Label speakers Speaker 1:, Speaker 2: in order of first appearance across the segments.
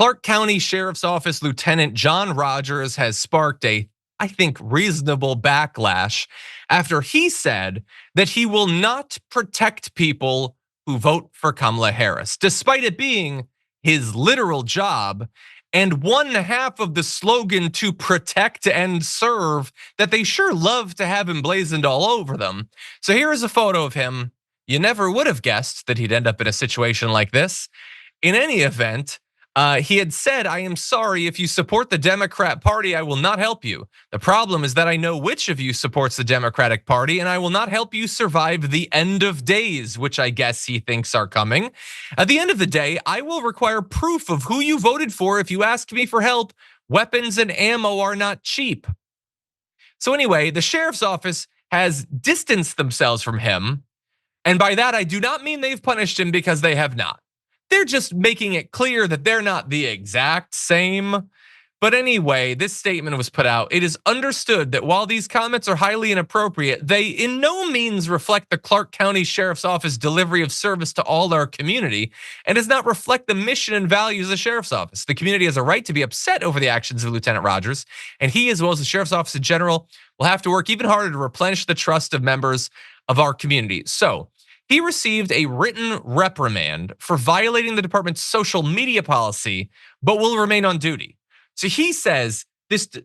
Speaker 1: Clark County Sheriff's Office Lieutenant John Rodgers has sparked I think, reasonable backlash after he said that he will not protect people who vote for Kamala Harris, despite it being his literal job and one half of the slogan to protect and serve that they sure love to have emblazoned all over them. So here is a photo of him. You never would have guessed that he'd end up in a situation like this. In any event, he had said, "I am sorry, if you support the Democrat Party, I will not help you. The problem is that I know which of you supports the Democratic Party, and I will not help you survive the end of days," which I guess he thinks are coming. "At the end of the day, I will require proof of who you voted for if you ask me for help. Weapons and ammo are not cheap." So anyway, the sheriff's office has distanced themselves from him. And by that, I do not mean they've punished him, because they have not. They're just making it clear that they're not the exact same. But anyway, this statement was put out. "It is understood that while these comments are highly inappropriate, they in no means reflect the Clark County Sheriff's Office delivery of service to all our community, and does not reflect the mission and values of the Sheriff's Office. The community has a right to be upset over the actions of Lieutenant Rodgers, and he, as well as the Sheriff's Office in general, will have to work even harder to replenish the trust of members of our community." So, he received a written reprimand for violating the department's social media policy, but will remain on duty. So he says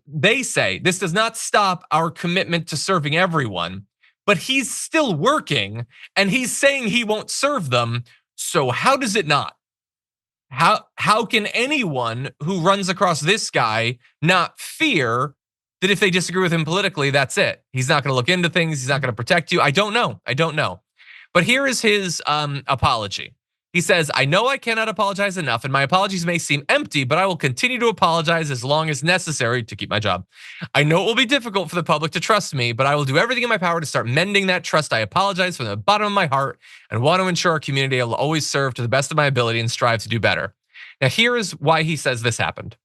Speaker 1: they say this does not stop our commitment to serving everyone, but he's still working and he's saying he won't serve them. So how does it not? How can anyone who runs across this guy not fear that if they disagree with him politically, that's it? He's not going to look into things. He's not going to protect you. I don't know. But here is his apology. He says, "I know I cannot apologize enough, and my apologies may seem empty, but I will continue to apologize as long as necessary to keep my job. I know it will be difficult for the public to trust me, but I will do everything in my power to start mending that trust. I apologize from the bottom of my heart and want to ensure our community will always serve to the best of my ability and strive to do better." Now, here is why he says this happened.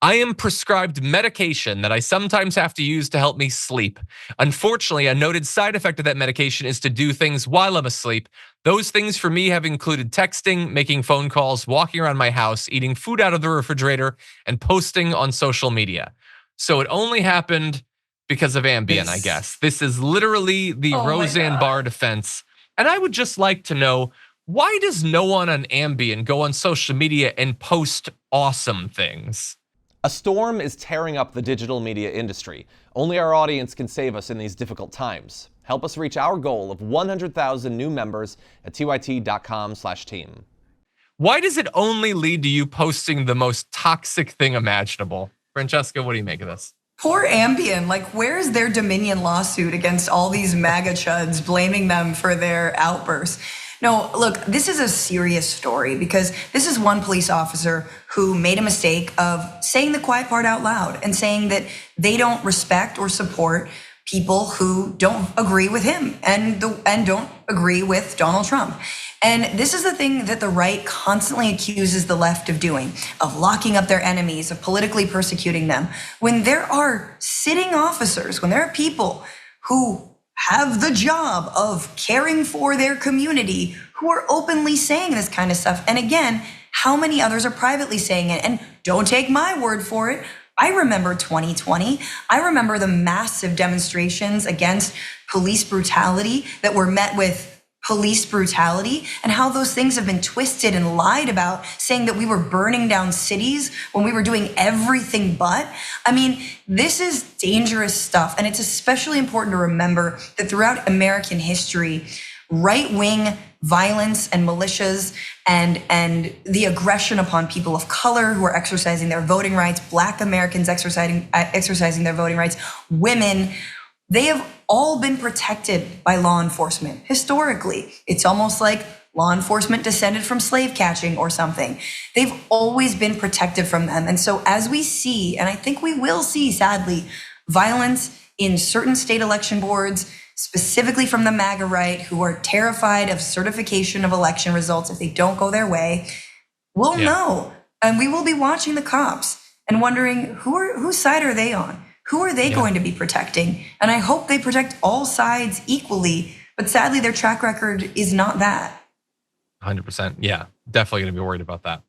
Speaker 1: "I am prescribed medication that I sometimes have to use to help me sleep. Unfortunately, a noted side effect of that medication is to do things while I'm asleep. Those things for me have included texting, making phone calls, walking around my house, eating food out of the refrigerator, and posting on social media." So it only happened because of Ambien, I guess. This is literally the Roseanne Barr defense. And I would just like to know, why does no one on Ambien go on social media and post awesome things?
Speaker 2: A storm is tearing up the digital media industry. Only our audience can save us in these difficult times. Help us reach our goal of 100,000 new members at tyt.com/team.
Speaker 1: Why does it only lead to you posting the most toxic thing imaginable? Francesca, what do you make of this?
Speaker 3: Poor Ambien, like, where's their Dominion lawsuit against all these MAGA chuds blaming them for their outbursts? No, look, this is a serious story because this is one police officer who made a mistake of saying the quiet part out loud and saying that they don't respect or support people who don't agree with him and don't agree with Donald Trump. And this is the thing that the right constantly accuses the left of doing, of locking up their enemies, of politically persecuting them. When there are sitting officers, when there are people who have the job of caring for their community who are openly saying this kind of stuff. And again, how many others are privately saying it? And don't take my word for it. I remember 2020. I remember the massive demonstrations against police brutality that were met with police brutality, and how those things have been twisted and lied about, saying that we were burning down cities when we were doing everything but. I mean, this is dangerous stuff. And it's especially important to remember that throughout American history, right-wing violence and militias and the aggression upon people of color who are exercising their voting rights, Black Americans exercising their voting rights, women, they have all been protected by law enforcement historically. It's almost like law enforcement descended from slave catching or something. They've always been protected from them. And so as we see, and I think we will see, sadly, violence in certain state election boards, specifically from the MAGA right, who are terrified of certification of election results if they don't go their way, we'll know. And we will be watching the cops and wondering whose side are they on? Who are they going to be protecting? And I hope they protect all sides equally, but sadly their track record is not that.
Speaker 1: 100%. Yeah, definitely gonna be worried about that.